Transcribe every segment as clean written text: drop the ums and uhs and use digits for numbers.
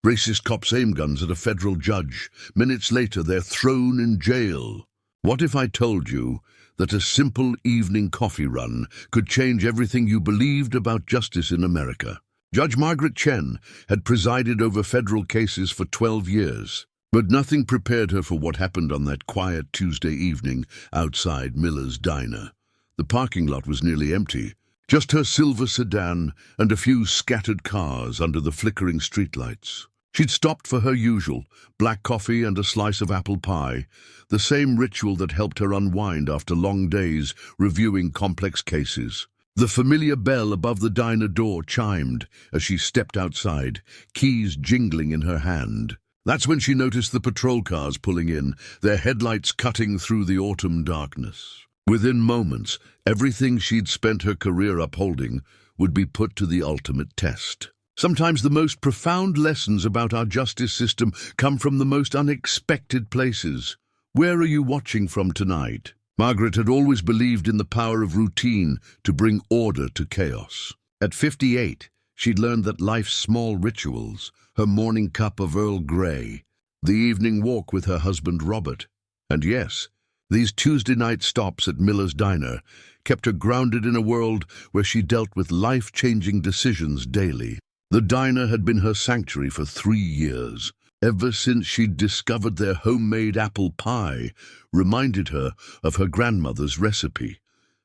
Racist cops aim guns at a federal judge. Minutes later, they're thrown in jail. What if I told you that a simple evening coffee run could change everything you believed about justice in America? Judge Margaret Chen had presided over federal cases for 12 years, but nothing prepared her for what happened on that quiet Tuesday evening outside Miller's Diner. The parking lot was nearly empty, just her silver sedan and a few scattered cars under the flickering streetlights. She'd stopped for her usual, black coffee and a slice of apple pie, the same ritual that helped her unwind after long days reviewing complex cases. The familiar bell above the diner door chimed as she stepped outside, keys jingling in her hand. That's when she noticed the patrol cars pulling in, their headlights cutting through the autumn darkness. Within moments, everything she'd spent her career upholding would be put to the ultimate test. Sometimes the most profound lessons about our justice system come from the most unexpected places. Where are you watching from tonight? Margaret had always believed in the power of routine to bring order to chaos. At 58, she'd learned that life's small rituals, her morning cup of Earl Grey, the evening walk with her husband Robert, and yes, these Tuesday night stops at Miller's Diner kept her grounded in a world where she dealt with life-changing decisions daily. The diner had been her sanctuary for 3 years, ever since she'd discovered their homemade apple pie reminded her of her grandmother's recipe.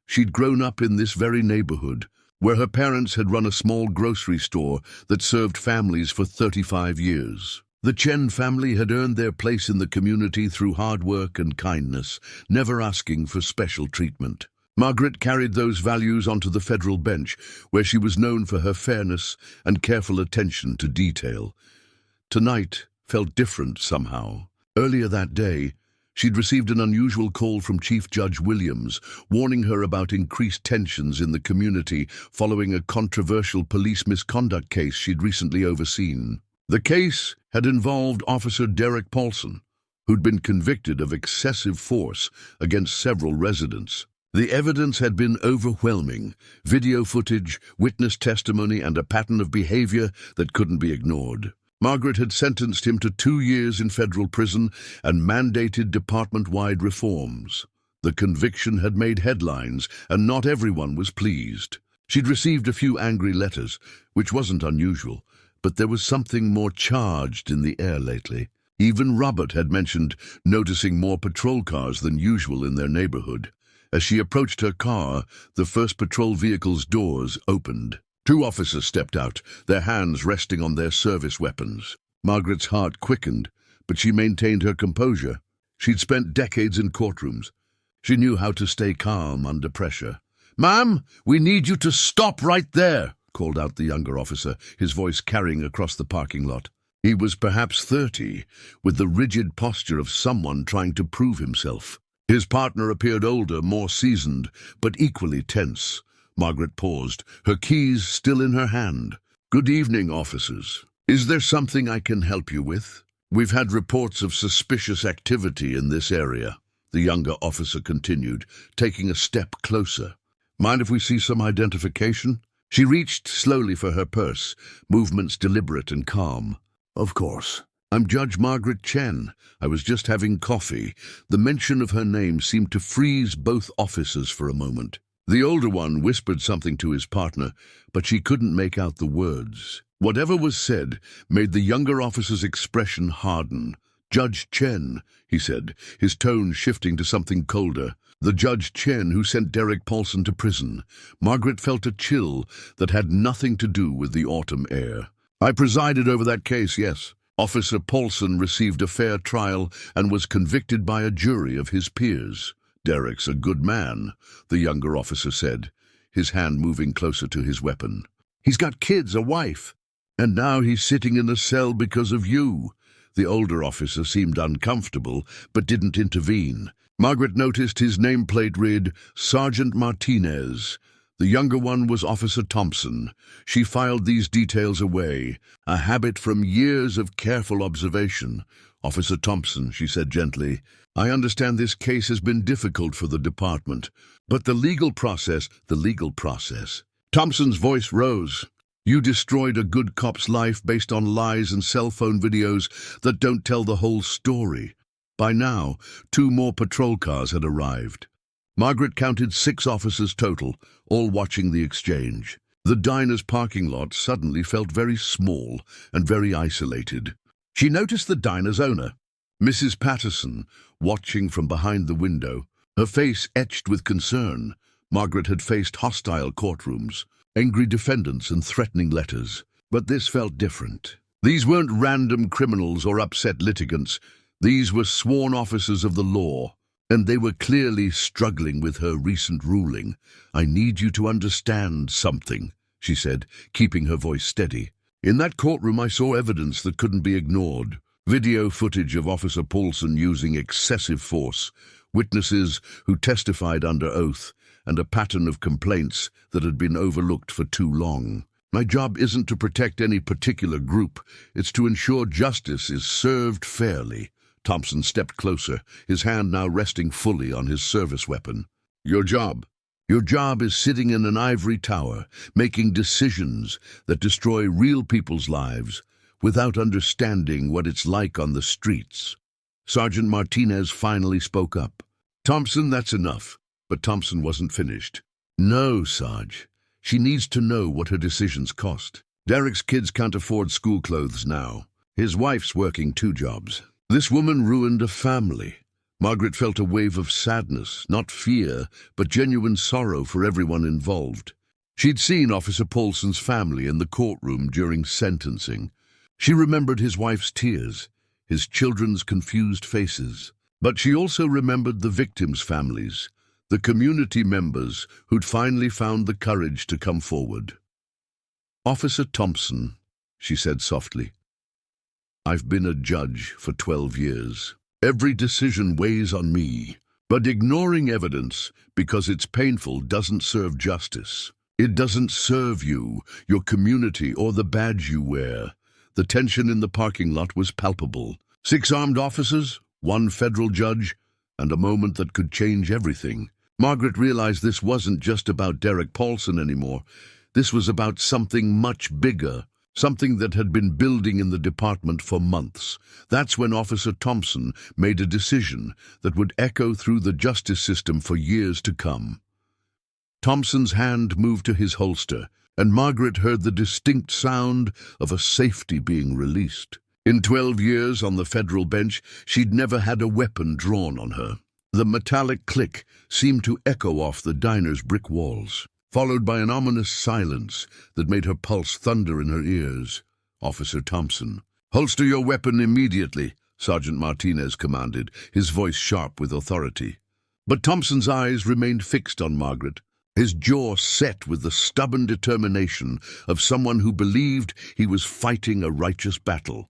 She'd grown up in this very neighborhood, where her parents had run a small grocery store that served families for 35 years. The Chen family had earned their place in the community through hard work and kindness, never asking for special treatment. Margaret carried those values onto the federal bench, where she was known for her fairness and careful attention to detail. Tonight felt different somehow. Earlier that day, she'd received an unusual call from Chief Judge Williams, warning her about increased tensions in the community following a controversial police misconduct case she'd recently overseen. The case had involved Officer Derek Paulson, who'd been convicted of excessive force against several residents. The evidence had been overwhelming: video footage, witness testimony, and a pattern of behavior that couldn't be ignored. Margaret had sentenced him to 2 years in federal prison and mandated department-wide reforms. The conviction had made headlines, and not everyone was pleased. She'd received a few angry letters, which wasn't unusual, but there was something more charged in the air lately. Even Robert had mentioned noticing more patrol cars than usual in their neighborhood. As she approached her car, the first patrol vehicle's doors opened. 2 officers stepped out, their hands resting on their service weapons. Margaret's heart quickened, but she maintained her composure. She'd spent decades in courtrooms. She knew how to stay calm under pressure. "Ma'am, we need you to stop right there," called out the younger officer, his voice carrying across the parking lot. He was perhaps 30, with the rigid posture of someone trying to prove himself. His partner appeared older, more seasoned, but equally tense. Margaret paused, her keys still in her hand. "Good evening, officers. Is there something I can help you with? We've had reports of suspicious activity in this area," the younger officer continued, taking a step closer. "Mind if we see some identification?" She reached slowly for her purse, movements deliberate and calm. "Of course. I'm Judge Margaret Chen. I was just having coffee." The mention of her name seemed to freeze both officers for a moment. The older one whispered something to his partner, but she couldn't make out the words. Whatever was said made the younger officer's expression harden. "Judge Chen," he said, his tone shifting to something colder. "The Judge Chen who sent Derek Paulson to prison." Margaret felt a chill that had nothing to do with the autumn air. "I presided over that case, yes. Officer Paulson received a fair trial and was convicted by a jury of his peers." "Derek's a good man," the younger officer said, his hand moving closer to his weapon. "He's got kids, a wife. And now he's sitting in a cell because of you." The older officer seemed uncomfortable, but didn't intervene. Margaret noticed his nameplate read Sergeant Martinez. The younger one was Officer Thompson. She filed these details away, a habit from years of careful observation. "Officer Thompson," she said gently, "I understand this case has been difficult for the department, but the legal process..." Thompson's voice rose. You destroyed a good cop's life based on lies and cell phone videos that don't tell the whole story. By now, 2 more patrol cars had arrived. Margaret counted 6 officers total, all watching the exchange. The diner's parking lot suddenly felt very small and very isolated. She noticed the diner's owner, Mrs. Patterson, watching from behind the window, her face etched with concern. Margaret had faced hostile courtrooms, angry defendants and threatening letters. But this felt different. These weren't random criminals or upset litigants. These were sworn officers of the law, and they were clearly struggling with her recent ruling. "I need you to understand something," she said, keeping her voice steady. "In that courtroom I saw evidence that couldn't be ignored. Video footage of Officer Paulson using excessive force, witnesses who testified under oath, and a pattern of complaints that had been overlooked for too long. My job isn't to protect any particular group, it's to ensure justice is served fairly." Thompson stepped closer, his hand now resting fully on his service weapon. Your job is sitting in an ivory tower, making decisions that destroy real people's lives without understanding what it's like on the streets." Sergeant Martinez finally spoke up. "Thompson, that's enough." But Thompson wasn't finished. "No, Sarge. She needs to know what her decisions cost. Derek's kids can't afford school clothes now. His wife's working 2 jobs. This woman ruined a family." Margaret felt a wave of sadness, not fear, but genuine sorrow for everyone involved. She'd seen Officer Paulson's family in the courtroom during sentencing. She remembered his wife's tears, his children's confused faces. But she also remembered the victims' families, the community members who'd finally found the courage to come forward. "Officer Thompson," she said softly, "I've been a judge for 12 years. Every decision weighs on me, but ignoring evidence because it's painful doesn't serve justice. It doesn't serve you, your community, or the badge you wear." The tension in the parking lot was palpable. 6 armed officers, 1 federal judge, and a moment that could change everything. Margaret realized this wasn't just about Derek Paulson anymore. This was about something much bigger, something that had been building in the department for months. That's when Officer Thompson made a decision that would echo through the justice system for years to come. Thompson's hand moved to his holster, and Margaret heard the distinct sound of a safety being released. In 12 years on the federal bench, she'd never had a weapon drawn on her. The metallic click seemed to echo off the diner's brick walls, followed by an ominous silence that made her pulse thunder in her ears. "Officer Thompson." "Holster your weapon immediately," Sergeant Martinez commanded, his voice sharp with authority. But Thompson's eyes remained fixed on Margaret, his jaw set with the stubborn determination of someone who believed he was fighting a righteous battle.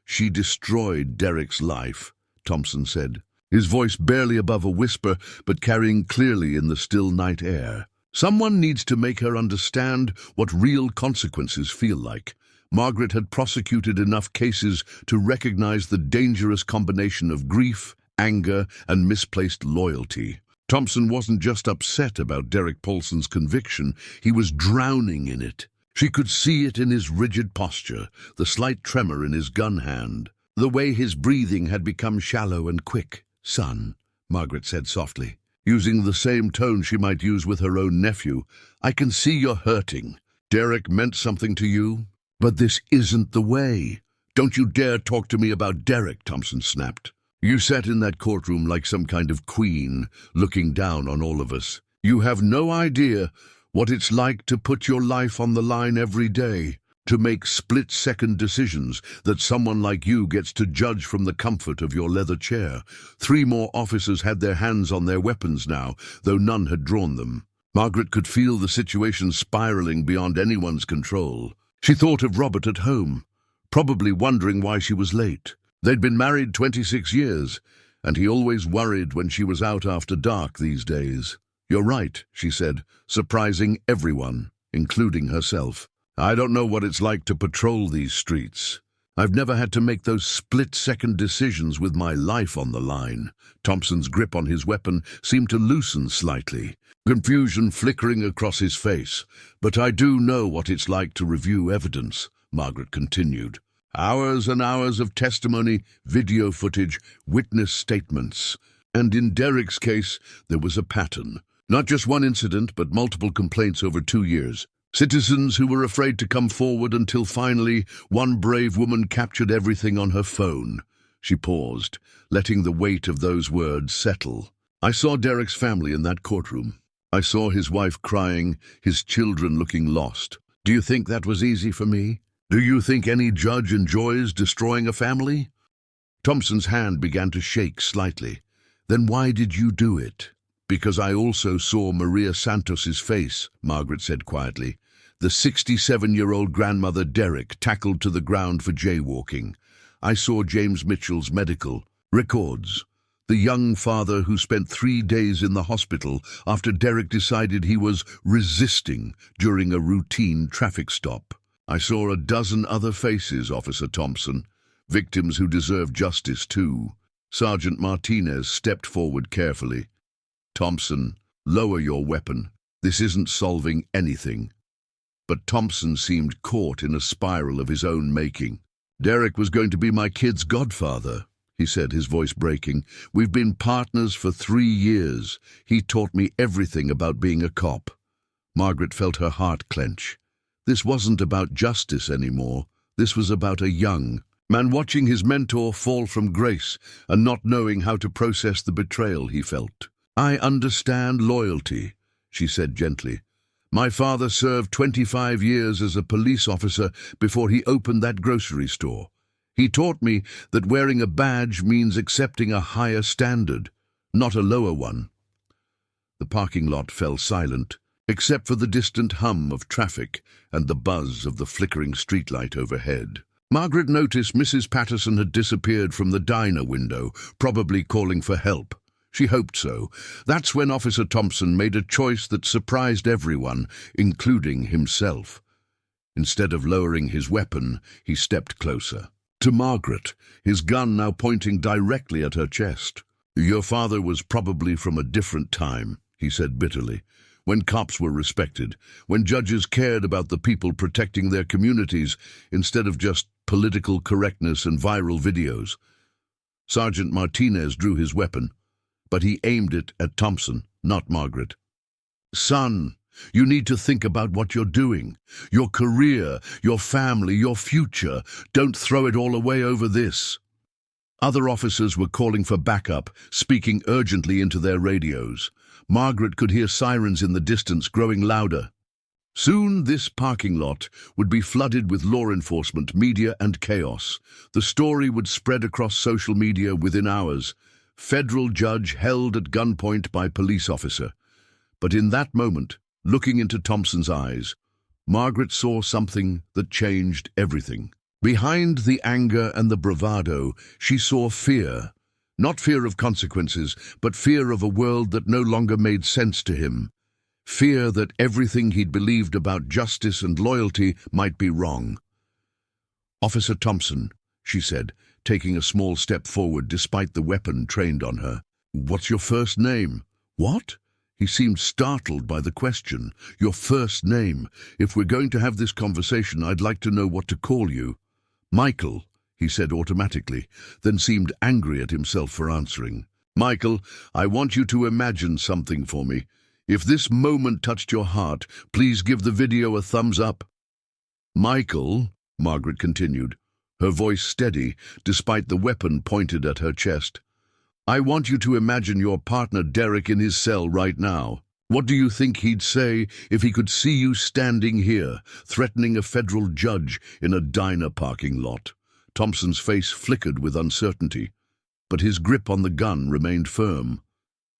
"She destroyed Derek's life," Thompson said, his voice barely above a whisper, but carrying clearly in the still night air. "Someone needs to make her understand what real consequences feel like." Margaret had prosecuted enough cases to recognize the dangerous combination of grief, anger, and misplaced loyalty. Thompson wasn't just upset about Derek Paulson's conviction, he was drowning in it. She could see it in his rigid posture, the slight tremor in his gun hand, the way his breathing had become shallow and quick. "Son," Margaret said softly, using the same tone she might use with her own nephew, "I can see you're hurting. Derek meant something to you, but this isn't the way." "Don't you dare talk to me about Derek," Thompson snapped. "You sat in that courtroom like some kind of queen, looking down on all of us. You have no idea what it's like to put your life on the line every day, to make split-second decisions that someone like you gets to judge from the comfort of your leather chair." 3 more officers had their hands on their weapons now, though none had drawn them. Margaret could feel the situation spiraling beyond anyone's control. She thought of Robert at home, probably wondering why she was late. They'd been married 26 years, and he always worried when she was out after dark these days. "You're right," she said, surprising everyone, including herself. "I don't know what it's like to patrol these streets. I've never had to make those split-second decisions with my life on the line. Thompson's grip on his weapon seemed to loosen slightly, confusion flickering across his face. But I do know what it's like to review evidence, Margaret continued. Hours and hours of testimony, video footage, witness statements. And in Derek's case, there was a pattern. Not just one incident, but multiple complaints over 2 years. Citizens who were afraid to come forward until finally one brave woman captured everything on her phone. She paused, letting the weight of those words settle. I saw Derek's family in that courtroom. I saw his wife crying, his children looking lost. Do you think that was easy for me? Do you think any judge enjoys destroying a family? Thompson's hand began to shake slightly. Then why did you do it? Because I also saw Maria Santos's face, Margaret said quietly. The 67-year-old grandmother Derek tackled to the ground for jaywalking. I saw James Mitchell's medical records. The young father who spent 3 days in the hospital after Derek decided he was resisting during a routine traffic stop. I saw a dozen other faces, Officer Thompson. Victims who deserve justice too. Sergeant Martinez stepped forward carefully. Thompson, lower your weapon. This isn't solving anything. But Thompson seemed caught in a spiral of his own making. Derek was going to be my kid's godfather, he said, his voice breaking. We've been partners for 3 years. He taught me everything about being a cop. Margaret felt her heart clench. This wasn't about justice anymore. This was about a young man watching his mentor fall from grace and not knowing how to process the betrayal he felt. I understand loyalty, she said gently. My father served 25 years as a police officer before he opened that grocery store. He taught me that wearing a badge means accepting a higher standard, not a lower one. The parking lot fell silent, except for the distant hum of traffic and the buzz of the flickering streetlight overhead. Margaret noticed Mrs. Patterson had disappeared from the diner window, probably calling for help. She hoped so. That's when Officer Thompson made a choice that surprised everyone, including himself. Instead of lowering his weapon, he stepped closer. To Margaret, his gun now pointing directly at her chest. Your father was probably from a different time, he said bitterly, when cops were respected, when judges cared about the people protecting their communities instead of just political correctness and viral videos. Sergeant Martinez drew his weapon, but he aimed it at Thompson, not Margaret. Son, you need to think about what you're doing. Your career, your family, your future. Don't throw it all away over this. Other officers were calling for backup, speaking urgently into their radios. Margaret could hear sirens in the distance growing louder. Soon this parking lot would be flooded with law enforcement, media, and chaos. The story would spread across social media within hours. Federal judge held at gunpoint by police officer. But in that moment, looking into Thompson's eyes, Margaret saw something that changed everything. Behind the anger and the bravado, she saw fear. Not fear of consequences, but fear of a world that no longer made sense to him. Fear that everything he'd believed about justice and loyalty might be wrong. Officer Thompson, she said, taking a small step forward despite the weapon trained on her. What's your first name? What? He seemed startled by the question. Your first name. If we're going to have this conversation, I'd like to know what to call you. Michael, he said automatically, then seemed angry at himself for answering. Michael, I want you to imagine something for me. If this moment touched your heart, please give the video a thumbs up. Michael, Margaret continued, her voice steady, despite the weapon pointed at her chest. I want you to imagine your partner Derek in his cell right now. What do you think he'd say if he could see you standing here, threatening a federal judge in a diner parking lot? Thompson's face flickered with uncertainty, but his grip on the gun remained firm.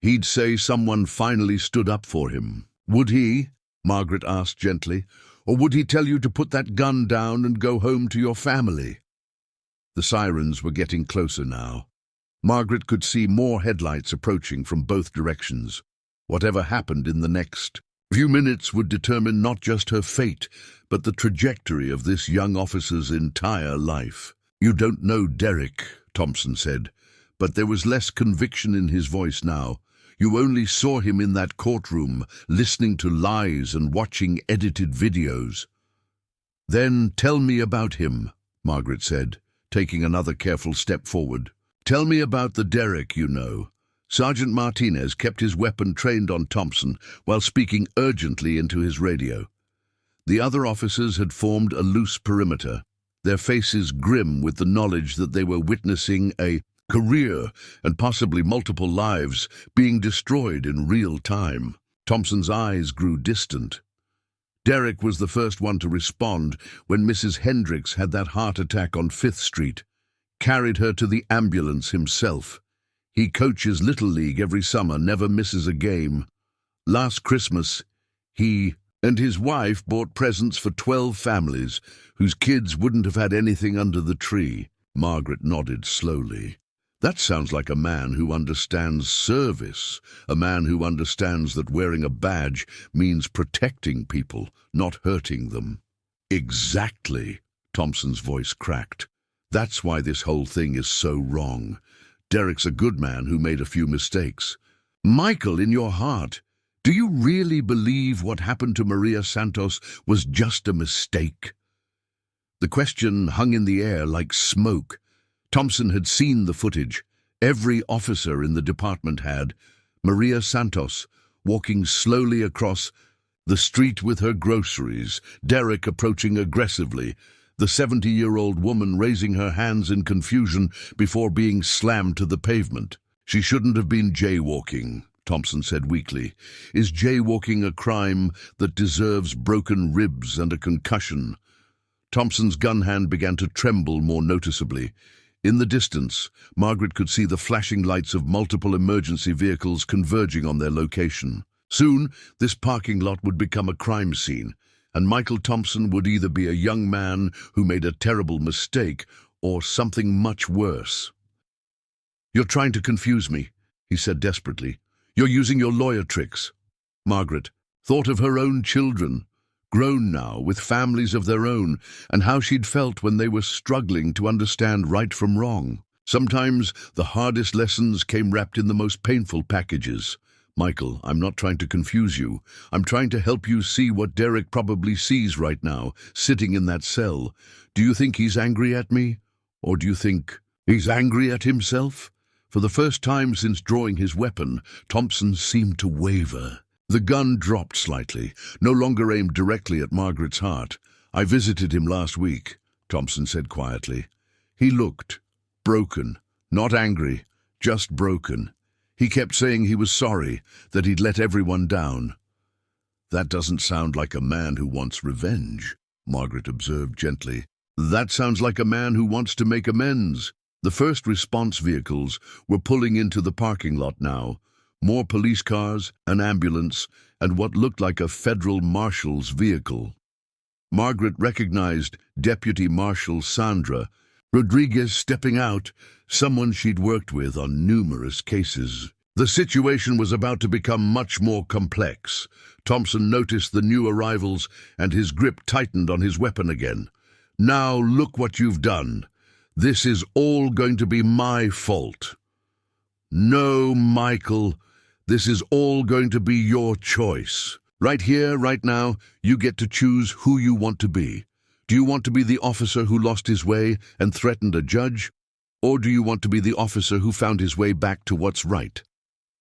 He'd say someone finally stood up for him. Would he? Margaret asked gently. Or would he tell you to put that gun down and go home to your family? The sirens were getting closer now. Margaret could see more headlights approaching from both directions. Whatever happened in the next few minutes would determine not just her fate, but the trajectory of this young officer's entire life. You don't know Derek, Thompson said, but there was less conviction in his voice now. You only saw him in that courtroom, listening to lies and watching edited videos. Then tell me about him, Margaret said, taking another careful step forward. Tell me about the Derek you know. Sergeant Martinez kept his weapon trained on Thompson while speaking urgently into his radio. The other officers had formed a loose perimeter, their faces grim with the knowledge that they were witnessing a career and possibly multiple lives being destroyed in real time. Thompson's eyes grew distant. Derek was the first one to respond when Mrs. Hendricks had that heart attack on 5th Street. Carried her to the ambulance himself. He coaches Little League every summer, never misses a game. Last Christmas, he and his wife bought presents for 12 families whose kids wouldn't have had anything under the tree. Margaret nodded slowly. That sounds like a man who understands service, a man who understands that wearing a badge means protecting people, not hurting them. Exactly, Thompson's voice cracked. That's why this whole thing is so wrong. Derek's a good man who made a few mistakes. Michael, in your heart, do you really believe what happened to Maria Santos was just a mistake? The question hung in the air like smoke. Thompson had seen the footage. Every officer in the department had. Maria Santos, walking slowly across the street with her groceries, Derek approaching aggressively, the 70-year-old woman raising her hands in confusion before being slammed to the pavement. She shouldn't have been jaywalking, Thompson said weakly. Is jaywalking a crime that deserves broken ribs and a concussion? Thompson's gun hand began to tremble more noticeably. In the distance, Margaret could see the flashing lights of multiple emergency vehicles converging on their location. Soon, this parking lot would become a crime scene, and Michael Thompson would either be a young man who made a terrible mistake or something much worse. You're trying to confuse me, he said desperately. You're using your lawyer tricks. Margaret thought of her own children, grown now, with families of their own, and how she'd felt when they were struggling to understand right from wrong. Sometimes the hardest lessons came wrapped in the most painful packages. Michael, I'm not trying to confuse you. I'm trying to help you see what Derek probably sees right now, sitting in that cell. Do you think he's angry at me? Or do you think he's angry at himself? For the first time since drawing his weapon, Thompson seemed to waver. The gun dropped slightly, no longer aimed directly at Margaret's heart. I visited him last week, Thompson said quietly. He looked broken, not angry, just broken. He kept saying he was sorry, that he'd let everyone down. That doesn't sound like a man who wants revenge, Margaret observed gently. That sounds like a man who wants to make amends. The first response vehicles were pulling into the parking lot now. More police cars, an ambulance, and what looked like a federal marshal's vehicle. Margaret recognized Deputy Marshal Sandra Rodriguez stepping out, someone she'd worked with on numerous cases. The situation was about to become much more complex. Thompson noticed the new arrivals and his grip tightened on his weapon again. Now look what you've done. This is all going to be my fault. No, Michael, this is all going to be your choice. Right here, right now, you get to choose who you want to be. Do you want to be the officer who lost his way and threatened a judge? Or do you want to be the officer who found his way back to what's right?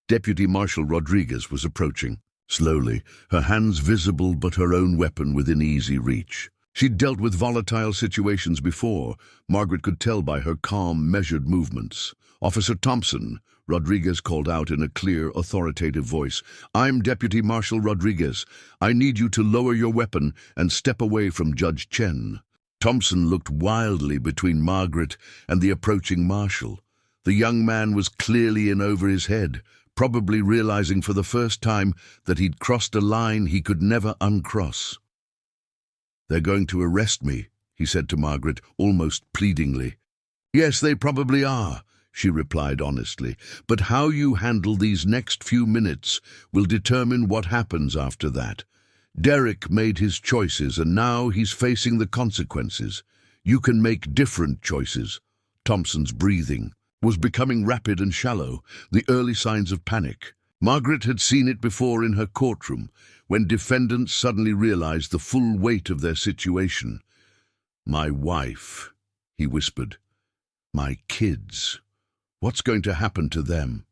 Deputy Marshal Rodriguez was approaching, slowly, her hands visible but her own weapon within easy reach. She'd dealt with volatile situations before. Margaret could tell by her calm, measured movements. Officer Thompson, Rodriguez called out in a clear, authoritative voice. I'm Deputy Marshal Rodriguez. I need you to lower your weapon and step away from Judge Chen. Thompson looked wildly between Margaret and the approaching marshal. The young man was clearly in over his head, probably realizing for the first time that he'd crossed a line he could never uncross. They're going to arrest me, he said to Margaret, almost pleadingly. Yes, they probably are, she replied honestly, but how you handle these next few minutes will determine what happens after that. Derek made his choices and now he's facing the consequences. You can make different choices. Thompson's breathing was becoming rapid and shallow, the early signs of panic. Margaret had seen it before in her courtroom, when defendants suddenly realized the full weight of their situation. "My wife," he whispered. "My kids. What's going to happen to them?"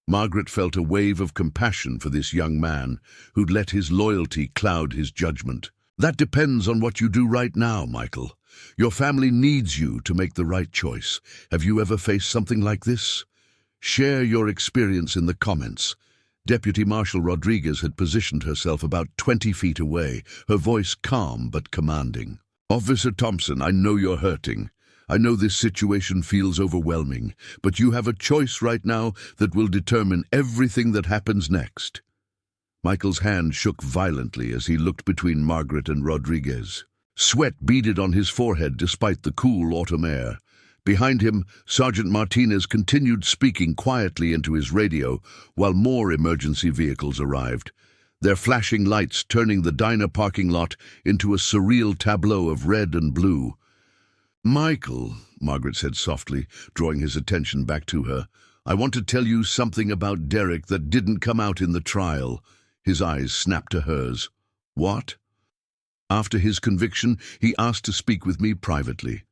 Margaret felt a wave of compassion for this young man who'd let his loyalty cloud his judgment. "That depends on what you do right now, Michael. Your family needs you to make the right choice. Have you ever faced something like this? Share your experience in the comments." Deputy Marshal Rodriguez had positioned herself about 20 feet away, her voice calm but commanding. "Officer Thompson, I know you're hurting. I know this situation feels overwhelming, but you have a choice right now that will determine everything that happens next." Michael's hand shook violently as he looked between Margaret and Rodriguez. Sweat beaded on his forehead despite the cool autumn air. Behind him, Sergeant Martinez continued speaking quietly into his radio while more emergency vehicles arrived, their flashing lights turning the diner parking lot into a surreal tableau of red and blue. "Michael," Margaret said softly, drawing his attention back to her, "I want to tell you something about Derek that didn't come out in the trial." His eyes snapped to hers. "What?" "After his conviction, he asked to speak with me privately.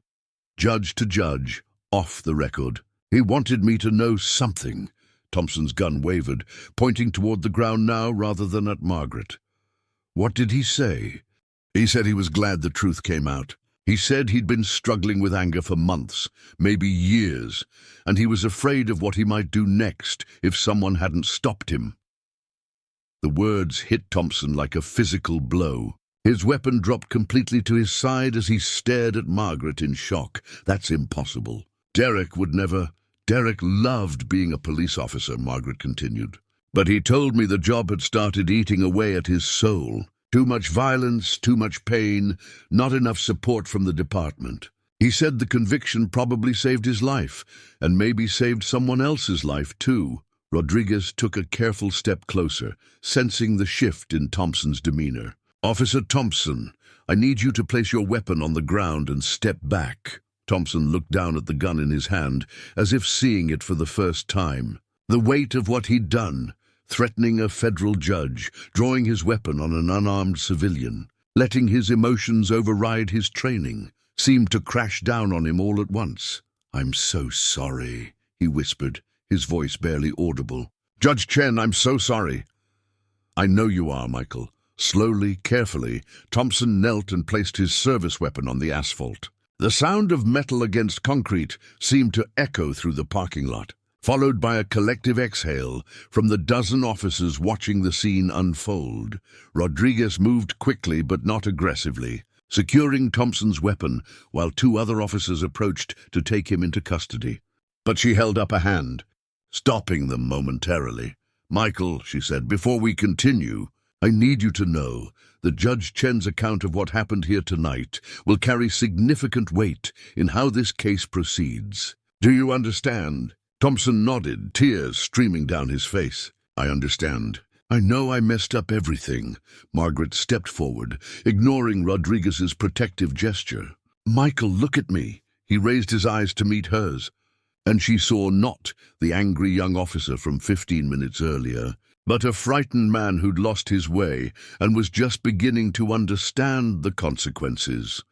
Judge to judge, off the record. He wanted me to know something." Thompson's gun wavered, pointing toward the ground now rather than at Margaret. "What did he say?" "He said he was glad the truth came out. He said he'd been struggling with anger for months, maybe years, and he was afraid of what he might do next if someone hadn't stopped him." The words hit Thompson like a physical blow. His weapon dropped completely to his side as he stared at Margaret in shock. "That's impossible. Derek would never—" "Derek loved being a police officer," Margaret continued. "But he told me the job had started eating away at his soul. Too much violence, too much pain, not enough support from the department. He said the conviction probably saved his life, and maybe saved someone else's life too." Rodriguez took a careful step closer, sensing the shift in Thompson's demeanor. "Officer Thompson, I need you to place your weapon on the ground and step back." Thompson looked down at the gun in his hand, as if seeing it for the first time. The weight of what he'd done, threatening a federal judge, drawing his weapon on an unarmed civilian, letting his emotions override his training, seemed to crash down on him all at once. "I'm so sorry," he whispered, his voice barely audible. "Judge Chen, I'm so sorry." "I know you are, Michael." Slowly, carefully, Thompson knelt and placed his service weapon on the asphalt. The sound of metal against concrete seemed to echo through the parking lot, followed by a collective exhale from the dozen officers watching the scene unfold. Rodriguez moved quickly but not aggressively, securing Thompson's weapon while two other officers approached to take him into custody. But she held up a hand, stopping them momentarily. "Michael," she said, "before we continue, I need you to know that Judge Chen's account of what happened here tonight will carry significant weight in how this case proceeds. Do you understand?" Thompson nodded, tears streaming down his face. "I understand. I know I messed up everything." Margaret stepped forward, ignoring Rodriguez's protective gesture. "Michael, look at me." He raised his eyes to meet hers, and she saw not the angry young officer from 15 minutes earlier, but a frightened man who'd lost his way and was just beginning to understand the consequences.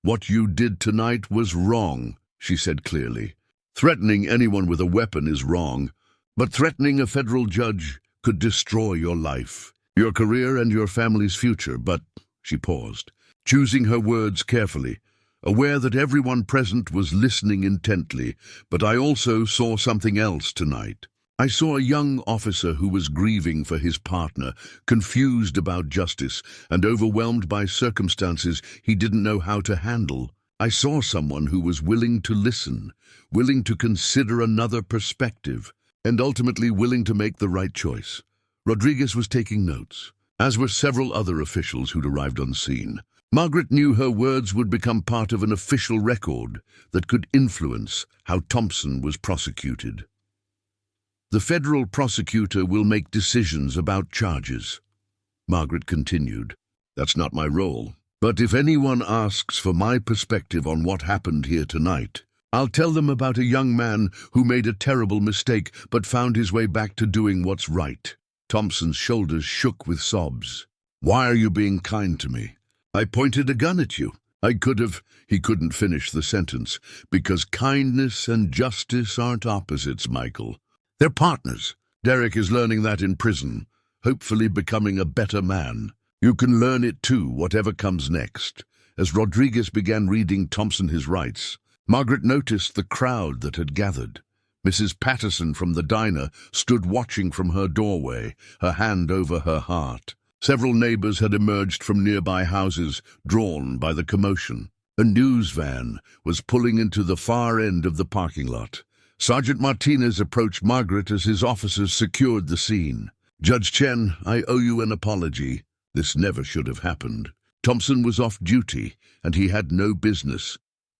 "What you did tonight was wrong," she said clearly. "Threatening anyone with a weapon is wrong, but threatening a federal judge could destroy your life, your career and your family's future." But she paused, choosing her words carefully, aware that everyone present was listening intently. "But I also saw something else tonight. I saw a young officer who was grieving for his partner, confused about justice, and overwhelmed by circumstances he didn't know how to handle. I saw someone who was willing to listen, willing to consider another perspective, and ultimately willing to make the right choice." Rodriguez was taking notes, as were several other officials who'd arrived on scene. Margaret knew her words would become part of an official record that could influence how Thompson was prosecuted. "The federal prosecutor will make decisions about charges," Margaret continued. "That's not my role. But if anyone asks for my perspective on what happened here tonight, I'll tell them about a young man who made a terrible mistake but found his way back to doing what's right." Thompson's shoulders shook with sobs. "Why are you being kind to me? I pointed a gun at you. I could have—" He couldn't finish the sentence, because kindness and justice aren't opposites, Michael. They're partners. Derek is learning that in prison, hopefully becoming a better man. You can learn it too, whatever comes next. As Rodriguez began reading Thompson his rights, Margaret noticed the crowd that had gathered. Mrs. Patterson from the diner stood watching from her doorway, her hand over her heart. Several neighbors had emerged from nearby houses, drawn by the commotion. A news van was pulling into the far end of the parking lot. Sergeant Martinez approached Margaret as his officers secured the scene. "Judge Chen, I owe you an apology. This never should have happened. Thompson was off duty, and he had no business."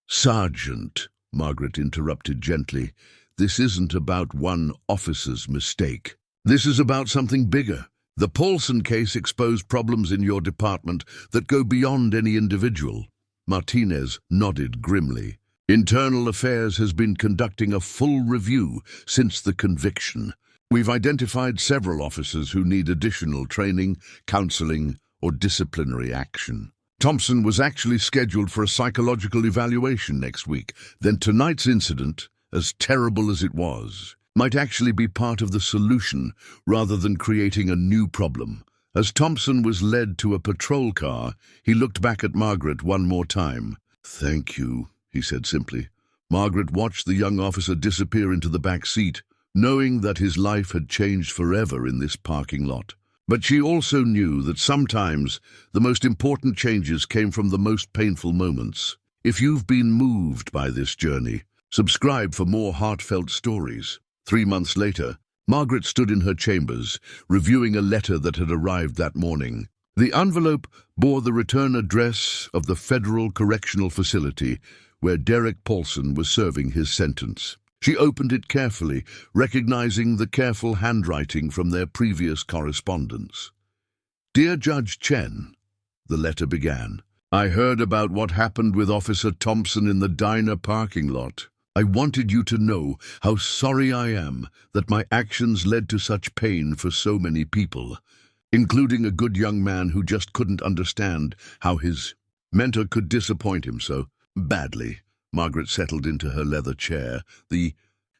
"Sergeant," Margaret interrupted gently, "this isn't about one officer's mistake. This is about something bigger. The Paulson case exposed problems in your department that go beyond any individual." Martinez nodded grimly. "Internal Affairs has been conducting a full review since the conviction. We've identified several officers who need additional training, counseling, or disciplinary action. Thompson was actually scheduled for a psychological evaluation next week. Then tonight's incident, as terrible as it was, might actually be part of the solution rather than creating a new problem." As Thompson was led to a patrol car, he looked back at Margaret one more time. "Thank you," he said simply. Margaret watched the young officer disappear into the back seat, knowing that his life had changed forever in this parking lot. But she also knew that sometimes the most important changes came from the most painful moments. If you've been moved by this journey, subscribe for more heartfelt stories. 3 months later, Margaret stood in her chambers, reviewing a letter that had arrived that morning. The envelope bore the return address of the Federal Correctional Facility, where Derek Paulson was serving his sentence. She opened it carefully, recognizing the careful handwriting from their previous correspondence. "Dear Judge Chen," the letter began, "I heard about what happened with Officer Thompson in the diner parking lot. I wanted you to know how sorry I am that my actions led to such pain for so many people, including a good young man who just couldn't understand how his mentor could disappoint him so badly." Margaret settled into her leather chair, the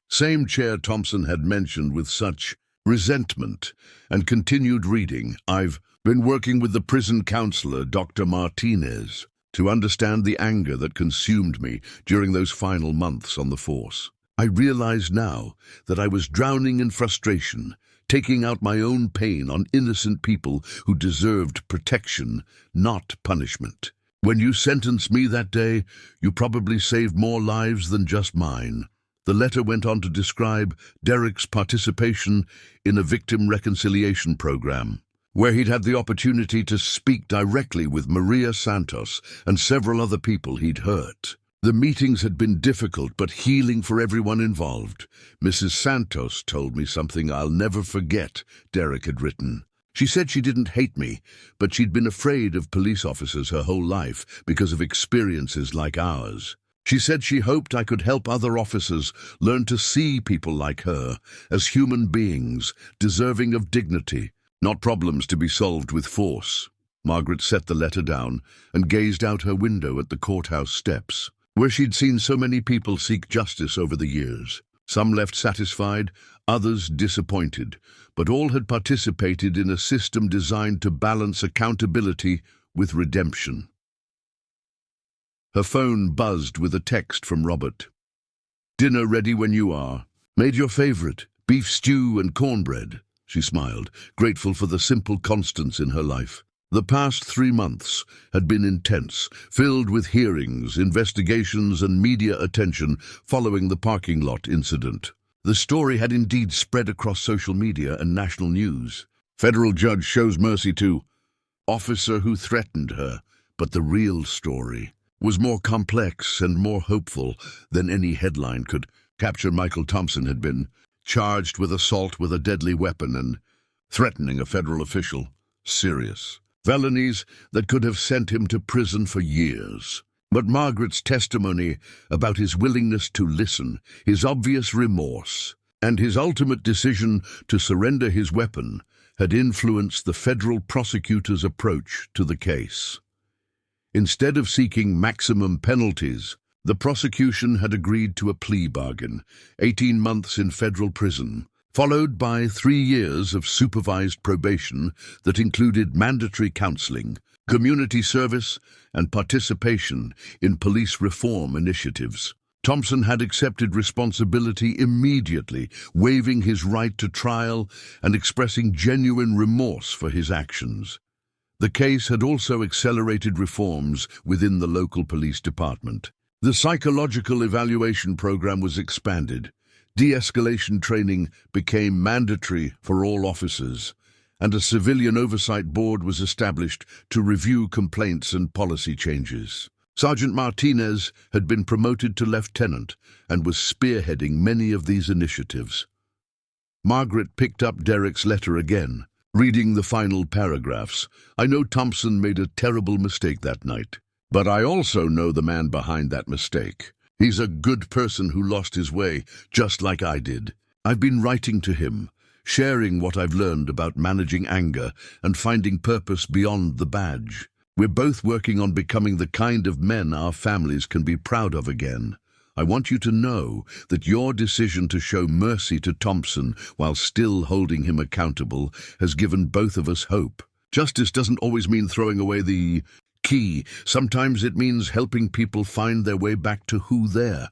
same chair Thompson had mentioned with such resentment, and continued reading. "I've been working with the prison counselor, Dr. Martinez, to understand the anger that consumed me during those final months on the force. I realize now that I was drowning in frustration, taking out my own pain on innocent people who deserved protection, not punishment. When you sentenced me that day, you probably saved more lives than just mine." The letter went on to describe Derek's participation in a victim reconciliation program, where he'd had the opportunity to speak directly with Maria Santos and several other people he'd hurt. The meetings had been difficult but healing for everyone involved. "Mrs. Santos told me something I'll never forget," Derek had written. "She said she didn't hate me, but she'd been afraid of police officers her whole life because of experiences like ours. She said she hoped I could help other officers learn to see people like her as human beings, deserving of dignity, not problems to be solved with force." Margaret set the letter down and gazed out her window at the courthouse steps, where she'd seen so many people seek justice over the years. Some left satisfied, others disappointed, but all had participated in a system designed to balance accountability with redemption. Her phone buzzed with a text from Robert. "Dinner ready when you are. Made your favorite, beef stew and cornbread." She smiled, grateful for the simple constants in her life. The past 3 months had been intense, filled with hearings, investigations, and media attention following the parking lot incident. The story had indeed spread across social media and national news. "Federal judge shows mercy to officer who threatened her," but the real story was more complex and more hopeful than any headline could capture. Michael Thompson had been charged with assault with a deadly weapon and threatening a federal official. Serious. felonies that could have sent him to prison for years. But Margaret's testimony about his willingness to listen, his obvious remorse, and his ultimate decision to surrender his weapon had influenced the federal prosecutor's approach to the case. Instead of seeking maximum penalties, the prosecution had agreed to a plea bargain, 18 months in federal prison, followed by 3 years of supervised probation that included mandatory counseling, community service, and participation in police reform initiatives. Thompson had accepted responsibility immediately, waiving his right to trial and expressing genuine remorse for his actions. The case had also accelerated reforms within the local police department. The psychological evaluation program was expanded. De-escalation training became mandatory for all officers, and a civilian oversight board was established to review complaints and policy changes. Sergeant Martinez had been promoted to lieutenant and was spearheading many of these initiatives. Margaret picked up Derek's letter again, reading the final paragraphs. "I know Thompson made a terrible mistake that night, but I also know the man behind that mistake. He's a good person who lost his way, just like I did. I've been writing to him, sharing what I've learned about managing anger and finding purpose beyond the badge. We're both working on becoming the kind of men our families can be proud of again. I want you to know that your decision to show mercy to Thompson while still holding him accountable has given both of us hope. Justice doesn't always mean throwing away the key. Sometimes it means helping people find their way back to who they're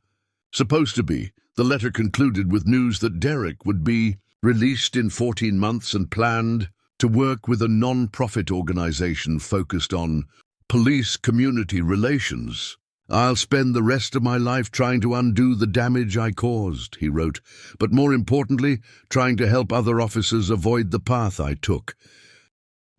supposed to be." The letter concluded with news that Derek would be released in 14 months and planned to work with a non-profit organization focused on police community relations. "I'll spend the rest of my life trying to undo the damage I caused," he wrote, "but more importantly, trying to help other officers avoid the path I took."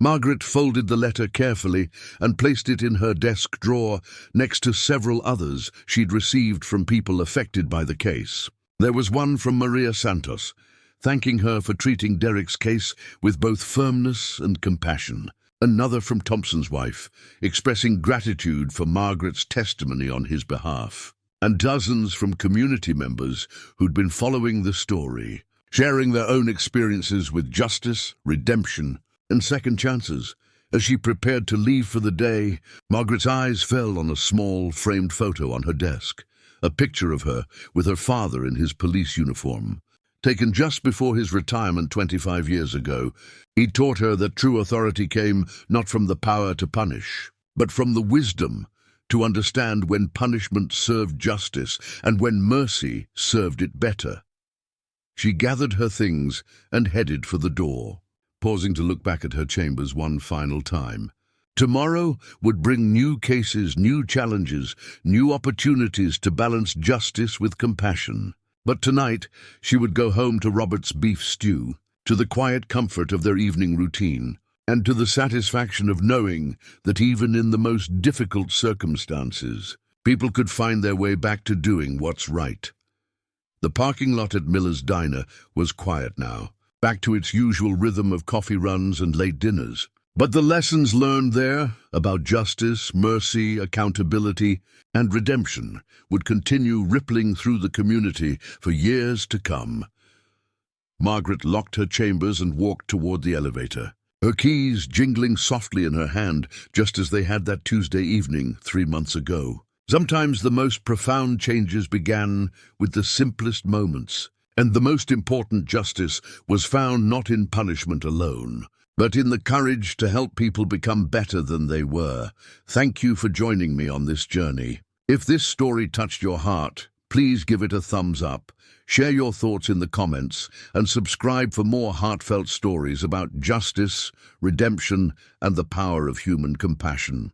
Margaret folded the letter carefully and placed it in her desk drawer next to several others she'd received from people affected by the case. There was one from Maria Santos, thanking her for treating Derek's case with both firmness and compassion. Another from Thompson's wife, expressing gratitude for Margaret's testimony on his behalf. And dozens from community members who'd been following the story, sharing their own experiences with justice, redemption, and second chances. As she prepared to leave for the day, Margaret's eyes fell on a small, framed photo on her desk, a picture of her with her father in his police uniform. Taken just before his retirement 25 years ago, he taught her that true authority came not from the power to punish, but from the wisdom to understand when punishment served justice and when mercy served it better. She gathered her things and headed for the door, pausing to look back at her chambers one final time. Tomorrow would bring new cases, new challenges, new opportunities to balance justice with compassion. But tonight, she would go home to Robert's beef stew, to the quiet comfort of their evening routine, and to the satisfaction of knowing that even in the most difficult circumstances, people could find their way back to doing what's right. The parking lot at Miller's Diner was quiet now, back to its usual rhythm of coffee runs and late dinners. But the lessons learned there about justice, mercy, accountability, and redemption would continue rippling through the community for years to come. Margaret locked her chambers and walked toward the elevator, her keys jingling softly in her hand, just as they had that Tuesday evening 3 months ago. Sometimes the most profound changes began with the simplest moments, and the most important justice was found not in punishment alone, but in the courage to help people become better than they were. Thank you for joining me on this journey. If this story touched your heart, please give it a thumbs up, share your thoughts in the comments, and subscribe for more heartfelt stories about justice, redemption, and the power of human compassion.